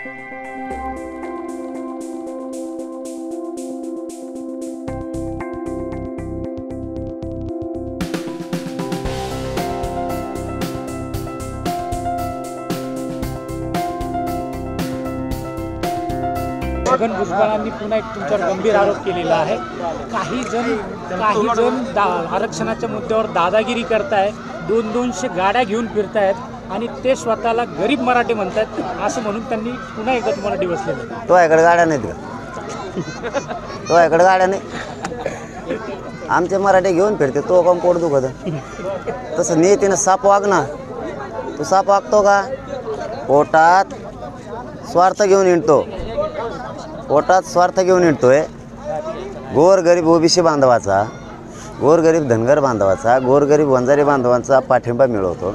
छगन भुजबळांनी पुन्हा एक तुमच्यावर गंभीर आरोप केलेला आहे। काही जण आरक्षणाच्या मुद्द्यावर दादागिरी करताय, 200 गाड्या घेऊन फिरतायत आणि ते स्वतःला गरीब मराठी म्हणतात, असं म्हणून त्यांनी पुन्हा एकदा तुम्हाला डिवचलेलं। तो याकडे गाड्या नाहीत का? तो याकडे गाड्या नाही, आमचे मराठी घेऊन फिरते, तो काम पोट दुखत। तसं नियतीनं साप वाग ना, तू साप वागतो का? पोटात स्वार्थ घेऊन हिंडतो, पोटात स्वार्थ घेऊन हिंडतोय। गोरगरीब ओबीसी बांधवाचा, गोरगरीब धनगर बांधवाचा, गोरगरीब वंजारी बांधवांचा पाठिंबा मिळवतो,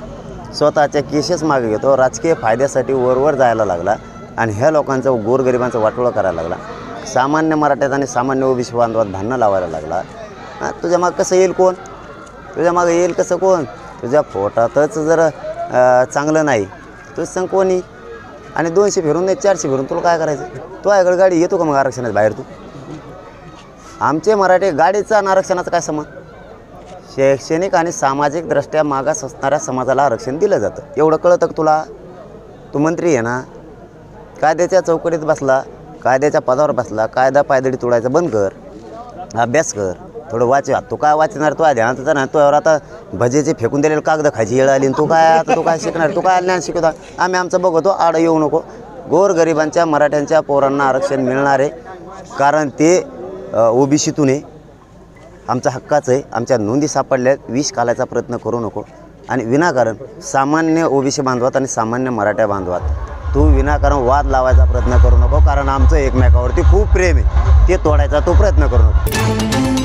स्वतःच्या केसेस मागे घेतो, राजकीय फायद्यासाठी वरवर जायला लागला आणि ह्या लोकांचं गोरगरिबांचं वाटोळं करायला लागला। सामान्य मराठ्यात आणि सामान्य ओबीसी बांधवात भांडणं लावायला लागला। तुझ्या मागं कसं येईल कोण? तुझ्या मागं येईल कसं कोण? तुझ्या पोटातच जर चांगलं नाही तुझं सांग कोणी? आणि 200 फिरून नाही 400 फिरून तुला काय करायचं? तो याकडे गाडी येतो का मग आरक्षणात बाहेर? तू आमचे मराठी गाडीचा आणि आरक्षणाचा काय संबंध? शैक्षणिक आणि सामाजिकदृष्ट्या मागास असणाऱ्या समाजाला आरक्षण दिलं जातं, एवढं कळतं का तुला? तू मंत्री आहे ना, कायद्याच्या चौकटीत बसला, कायद्याच्या पदावर बसला, कायदा पायदळी तोडायचं बंद कर, अभ्यास कर, थोडं वाच। तू काय वाचणार? तू ध्यानात नाही, तुझ्यावर आता भजेचे फेकून दिलेलं कागद खायची येळ आली, तू काय शिकणार? तू काय ज्ञान शिकवता? आम्ही आमचं बघतो, आड येऊ नको। गोरगरिबांच्या मराठ्यांच्या पोरांना आरक्षण मिळणार आहे, कारण ते ओबीसीतून आहे, आमचा हक्काचं आहे। आमच्या नोंदी सापडल्या, विष घालायचा प्रयत्न करू नको। आणि विनाकारण सामान्य ओबीसी बांधवात आणि सामान्य मराठा बांधवात तू विनाकारण वाद लावायचा प्रयत्न करू नको, कारण आमचं एकमेकावरती खूप प्रेम आहे, ते तोडायचा तो प्रयत्न करू नको।